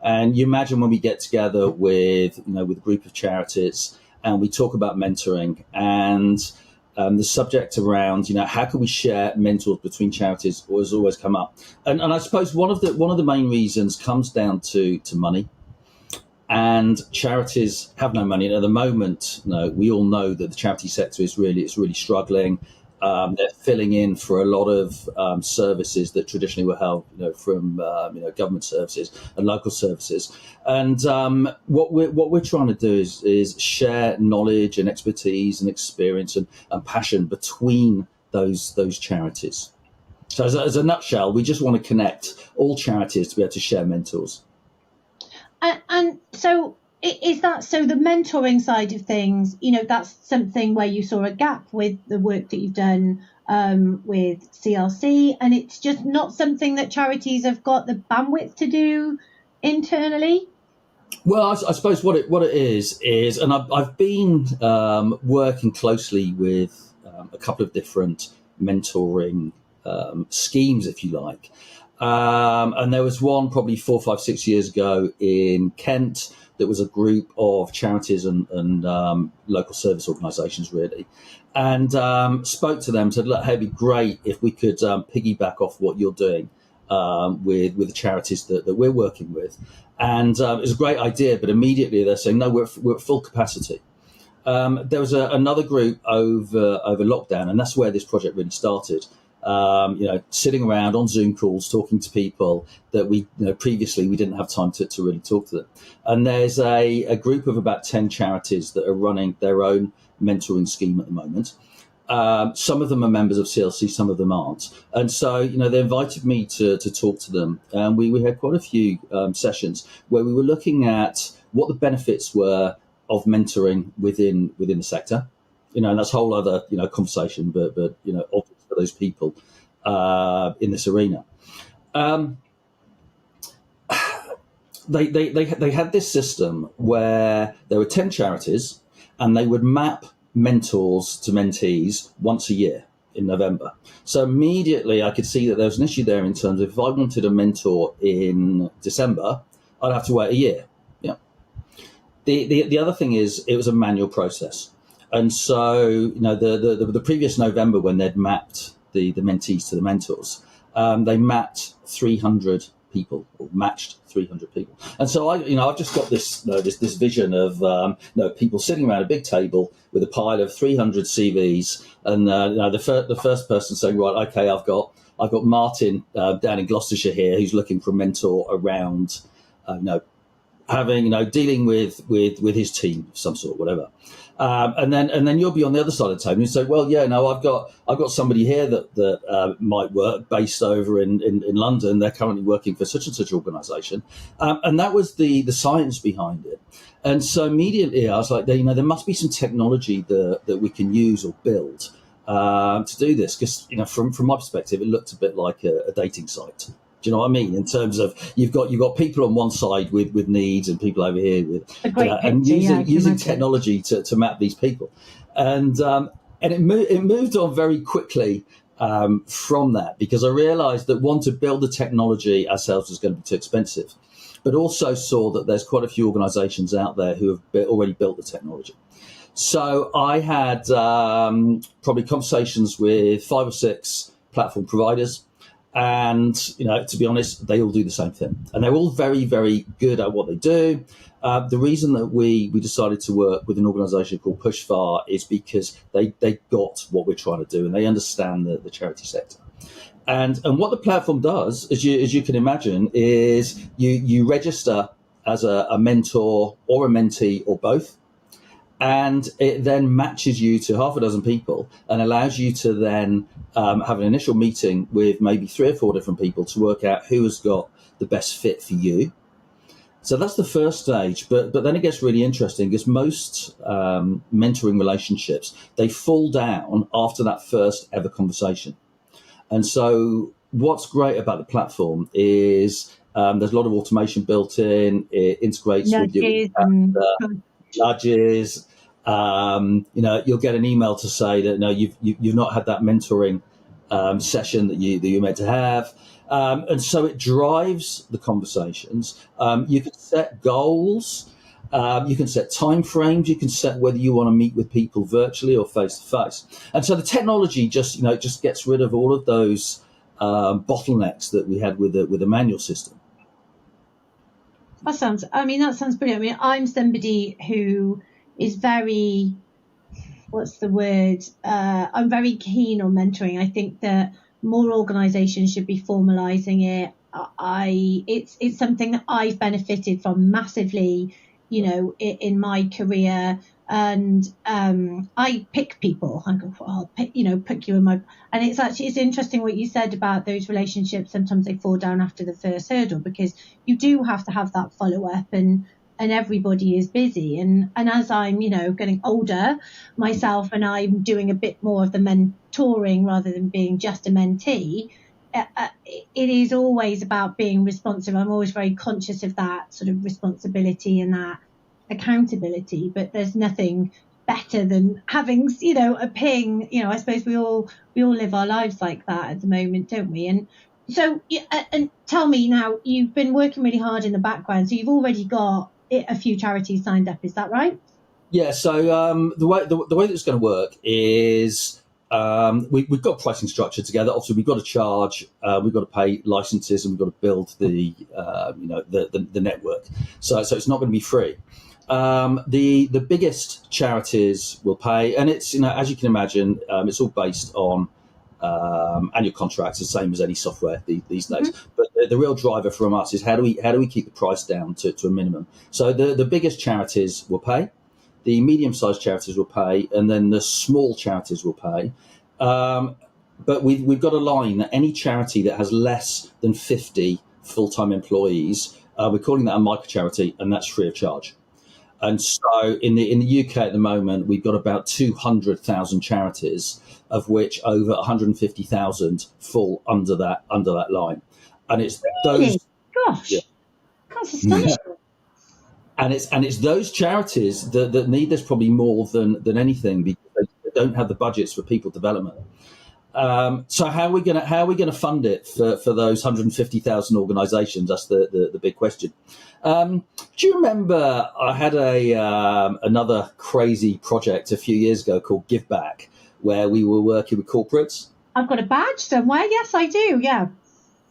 And you imagine when we get together with a group of charities and we talk about mentoring, and the subject around how can we share mentors between charities has always come up, and I suppose one of the main reasons comes down to money. And charities have no money, and at the moment, we all know that the charity sector is really struggling. They're filling in for a lot of services that traditionally were held, from government services and local services. And what we're trying to do is share knowledge and expertise and experience and passion between those charities. So, as a nutshell, we just want to connect all charities to be able to share mentors. And so is that the mentoring side of things, that's something where you saw a gap with the work that you've done with CLC, and it's just not something that charities have got the bandwidth to do internally? Well, I suppose what it is, and I've been working closely with a couple of different mentoring schemes, if you like. And there was one probably 4, 5, 6 years ago in Kent that was a group of charities and local service organisations, really, and spoke to them, said, look, hey, it'd be great if we could piggyback off what you're doing with the charities that we're working with. And it was a great idea, but immediately they're saying, no, we're at full capacity. There was another group over lockdown, and that's where this project really started. Sitting around on Zoom calls, talking to people that previously we didn't have time to really talk to them. And there's a group of about 10 charities that are running their own mentoring scheme at the moment. Some of them are members of CLC, some of them aren't. And so, they invited me to talk to them. And we had quite a few sessions where we were looking at what the benefits were of mentoring within the sector. And that's a whole other, conversation, but obvious for those people in this arena. They had this system where there were 10 charities and they would map mentors to mentees once a year in November. So immediately I could see that there was an issue there in terms of if I wanted a mentor in December, I'd have to wait a year. Yeah. The other thing is it was a manual process. And so, the previous November when they'd mapped the mentees to the mentors, they mapped 300 people or matched 300 people. And so I've just got this vision of people sitting around a big table with a pile of 300 CVs, and the first person saying, right, okay, I've got Martin down in Gloucestershire here who's looking for a mentor around dealing with his team of some sort, whatever. And then you'll be on the other side of the table and you say, well, yeah, no, I've got somebody here that might work based over in London. They're currently working for such and such organisation. And that was the science behind it. And so immediately I was like, there must be some technology that we can use or build to do this. Because, from my perspective, it looked a bit like a dating site. Do you know what I mean? In terms of you've got people on one side with needs and people over here with and using technology to map these people, and it moved on very quickly from that, because I realised that to build the technology ourselves was going to be too expensive, but also saw that there's quite a few organisations out there who have already built the technology. So I had probably conversations with 5 or 6 platform providers. And, to be honest, they all do the same thing. And they're all very, very good at what they do. The reason that we decided to work with an organisation called Pushfar is because they got what we're trying to do and they understand the charity sector. And what the platform does, as you can imagine, is you register as a mentor or a mentee or both. And it then matches you to half a dozen people and allows you to then have an initial meeting with maybe 3 or 4 different people to work out who has got the best fit for you. So that's the first stage. But then it gets really interesting because most mentoring relationships, they fall down after that first ever conversation. And so what's great about the platform is there's a lot of automation built in. It integrates with you. Nudges, you'll get an email to say that no, you've not had that mentoring session that you're meant to have, and so it drives the conversations. You can set goals, you can set time frames, you can set whether you want to meet with people virtually or face to face, and so the technology just gets rid of all of those bottlenecks that we had with the manual system. That sounds brilliant. I'm somebody who is very, I'm very keen on mentoring. I think that more organisations should be formalising it. It's something that I've benefited from massively, in my career. And I pick people. I go, I'll pick you in my. And it's interesting what you said about those relationships. Sometimes they fall down after the first hurdle because you do have to have that follow up, and everybody is busy. And as I'm getting older myself, and I'm doing a bit more of the mentoring rather than being just a mentee. It is always about being responsive. I'm always very conscious of that sort of responsibility and that accountability, but there's nothing better than having a ping. I suppose we all live our lives like that at the moment, don't we? And so and tell me now, you've been working really hard in the background, so you've already got a few charities signed up, is that right? Yeah, so the way that it's going to work is we've got pricing structure together. Obviously, we've got to charge, we've got to pay licenses, and we've got to build the network. So it's not going to be free. The biggest charities will pay, and it's as you can imagine, it's all based on annual contracts, the same as any software these days. Mm-hmm. But the real driver from us is how do we keep the price down to a minimum? So the biggest charities will pay. The medium-sized charities will pay, and then the small charities will pay. But we've got a line that any charity that has less than 50 full-time employees, we're calling that a micro-charity, and that's free of charge. And so in the UK at the moment, we've got about 200,000 charities, of which over 150,000 fall under that line. And it's those. Gosh, yeah. That's astonishing. And it's those charities that need this probably more than anything, because they don't have the budgets for people development. So how are we gonna fund it for those 150,000 organisations? That's the big question. Do you remember I had another crazy project a few years ago called Give Back, where we were working with corporates? I've got a badge somewhere. Yes, I do. Yeah.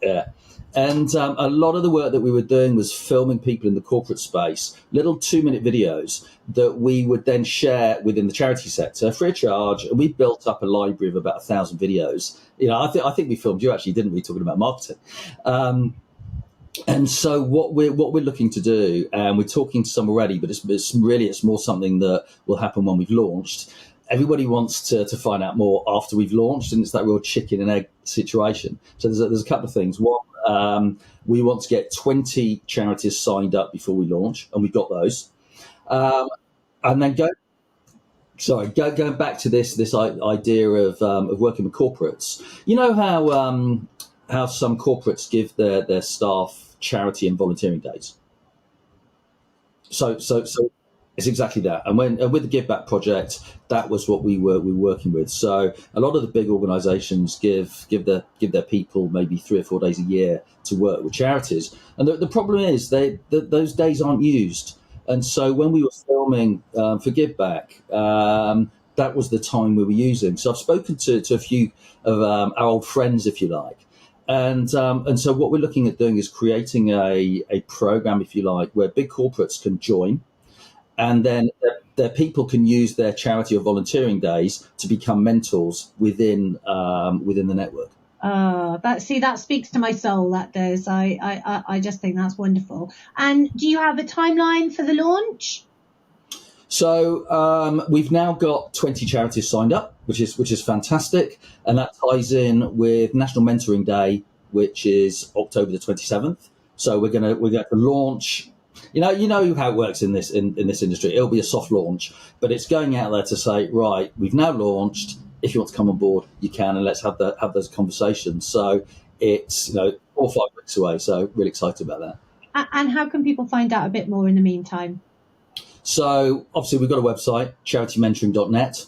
Yeah. And a lot of the work that we were doing was filming people in the corporate space, little 2-minute videos that we would then share within the charity sector free of charge. And we built up a library of about 1,000 videos. I think we filmed you actually, didn't we, talking about marketing? And so what we're looking to do, and we're talking to some already, but it's more something that will happen when we've launched. Everybody wants to find out more after we've launched, and it's that real chicken and egg situation. So there's a couple of things. One, we want to get 20 charities signed up before we launch, and we've got those. And then going back to this idea of working with corporates. You know how some corporates give their staff charity and volunteering days. So it's exactly that. And with the Give Back project, that was what we were working with. So a lot of the big organisations give their people maybe 3 or 4 days a year to work with charities. And the problem is those days aren't used. And so when we were filming for Give Back, that was the time we were using. So I've spoken to a few of our old friends, if you like. And so what we're looking at doing is creating a program, if you like, where big corporates can join, and then their people can use their charity or volunteering days to become mentors within the network. That speaks to my soul. That does. I just think that's wonderful. And do you have a timeline for the launch? So we've now got 20 charities signed up, which is fantastic, and that ties in with National Mentoring Day, which is October the 27th. So we're going to launch. You know how it works in this industry. It'll be a soft launch, but it's going out there to say, right, we've now launched. If you want to come on board, you can, and let's have those conversations. So it's 4 or 5 weeks away. So really excited about that. And how can people find out a bit more in the meantime? So obviously we've got a website, charitymentoring.net.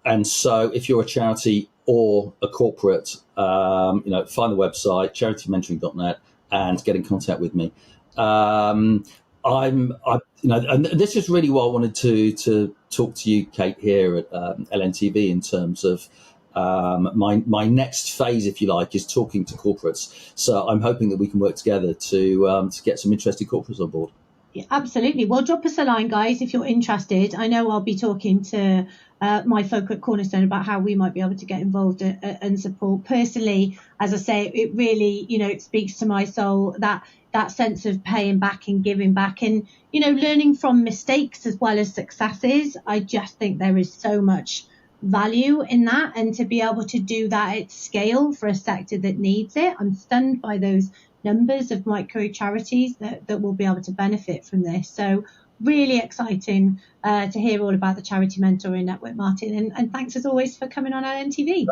And so if you're a charity or a corporate, find the website, charitymentoring.net, and get in contact with me. And this is really what I wanted to talk to you, Kate, here at LNTV in terms of my next phase, if you like, is talking to corporates. So I'm hoping that we can work together to get some interested corporates on board. Yeah, absolutely. Well, drop us a line, guys, if you're interested. I know I'll be talking to my folk at Cornerstone about how we might be able to get involved and support. Personally, as I say, it really, it speaks to my soul, that sense of paying back and giving back and, learning from mistakes as well as successes. I just think there is so much value in that, and to be able to do that at scale for a sector that needs it. I'm stunned by those numbers of micro charities that will be able to benefit from this. So really exciting to hear all about the Charity Mentoring Network, Martin. And thanks as always for coming on LNTV.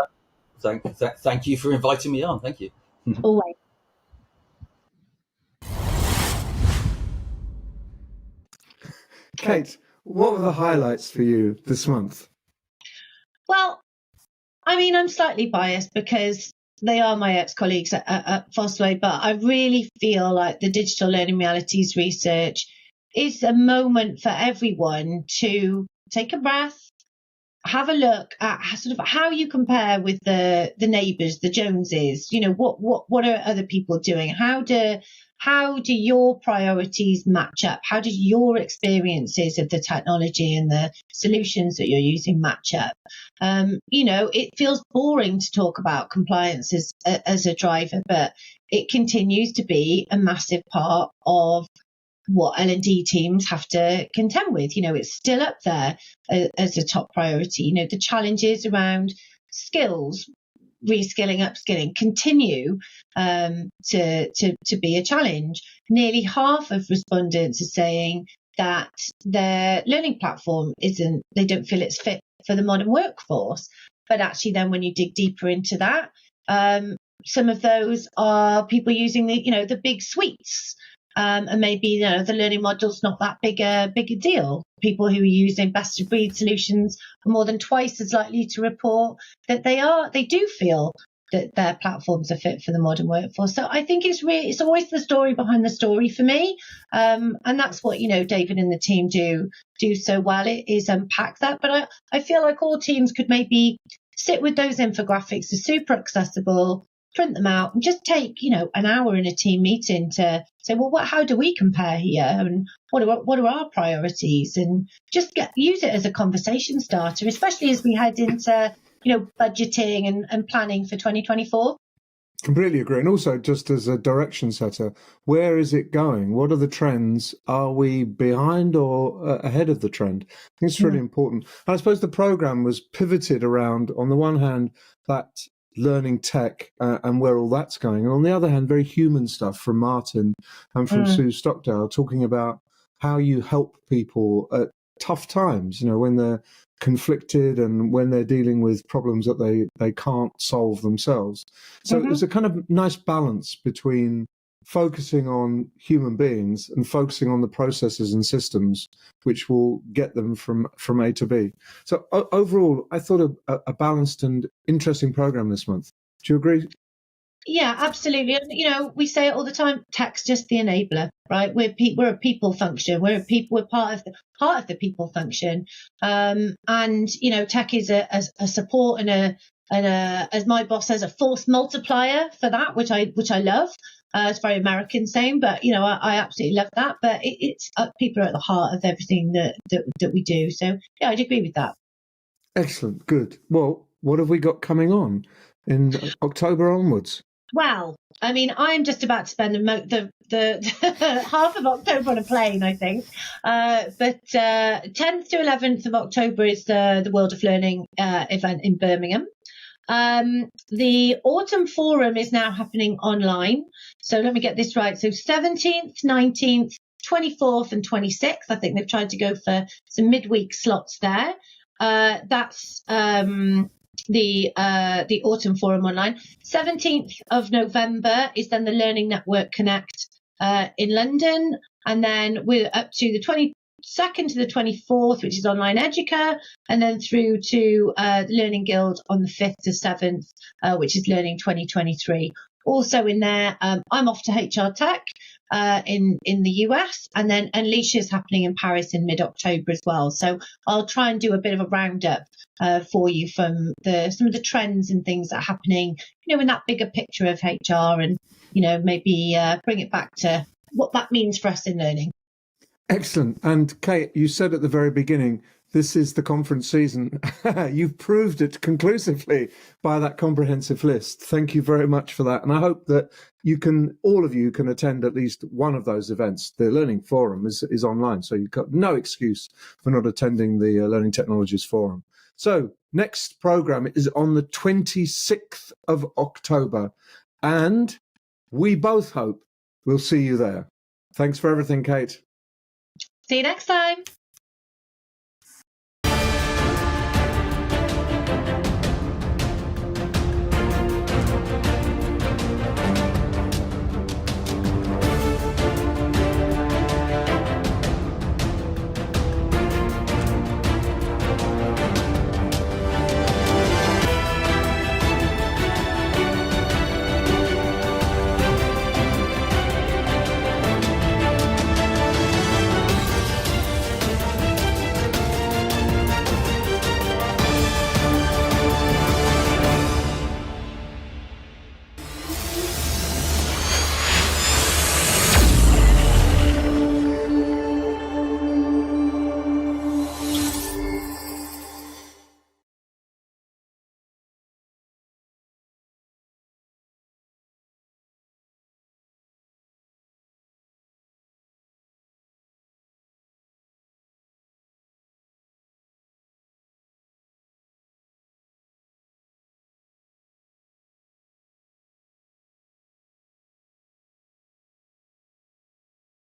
Thank you for inviting me on. Thank you. Always. Kate, what were the highlights for you this month? Well, I'm slightly biased because they are my ex-colleagues at Fosway, but I really feel like the digital learning realities research is a moment for everyone to take a breath, have a look at sort of how you compare with the neighbours, the Joneses. You know, what are other people doing? How do your priorities match up? How do your experiences of the technology and the solutions that you're using match up? You know, it feels boring to talk about compliance as a driver, but it continues to be a massive part of what L&D teams have to contend with. You know, it's still up there as a top priority. You know, the challenges around skills, reskilling, upskilling continue to be a challenge. Nearly half of respondents are saying that their learning platform they don't feel it's fit for the modern workforce. But actually then when you dig deeper into that, some of those are people using the big suites. And maybe the learning module's not that big a deal. People who are using best of breed solutions are more than twice as likely to report that they do feel that their platforms are fit for the modern workforce. So I think it's always the story behind the story for me, and that's what David and the team do so well. It is unpack that, but I feel like all teams could maybe sit with those infographics. They're super accessible. Print them out and just take, an hour in a team meeting to say, well, how do we compare here? And what are our priorities? And just use it as a conversation starter, especially as we head into, budgeting and planning for 2024. Completely agree. And also just as a direction setter, where is it going? What are the trends? Are we behind or ahead of the trend? I think it's really important. And I suppose the program was pivoted around, on the one hand, that learning tech and where all that's going, and on the other hand, very human stuff from Martin and from Sue Stockdale, talking about how you help people at tough times, when they're conflicted and when they're dealing with problems that they can't solve themselves. So it was a kind of nice balance between focusing on human beings and focusing on the processes and systems which will get them from A to B. So overall, I thought a balanced and interesting program this month. Do you agree? Yeah, absolutely. And, we say it all the time, tech's just the enabler, right? We're a people function. We're part of the people function. And, tech is a support and as my boss says, a force multiplier for that, which I love. It's very American saying, but I absolutely love that. But it's people are at the heart of everything that we do. So yeah, I'd agree with that. Excellent, good. Well, what have we got coming on in October onwards? Well, I mean, I'm just about to spend the half of October on a plane, I think. But 10th to 11th of October is the World of Learning event in Birmingham. The Autumn Forum is now happening online. So let me get this right. So 17th, 19th, 24th and 26th. I think they've tried to go for some midweek slots there. That's the Autumn Forum online. 17th of November is then the Learning Network Connect in London. And then we're up to the 22nd to the 24th, which is Online Educa, and then through to the Learning Guild on the 5th to 7th, which is Learning 2023. Also in there, I'm off to HR Tech in the US, and then Unleash is happening in Paris in mid-October as well. So I'll try and do a bit of a roundup for you from some of the trends and things that are happening, in that bigger picture of HR, and maybe bring it back to what that means for us in learning. Excellent. And Kate, you said at the very beginning, this is the conference season. You've proved it conclusively by that comprehensive list. Thank you very much for that. And I hope that all of you can attend at least one of those events. The Learning Forum is online, so you've got no excuse for not attending the Learning Technologies Forum. So next program is on the 26th of October, and we both hope we'll see you there. Thanks for everything, Kate. See you next time.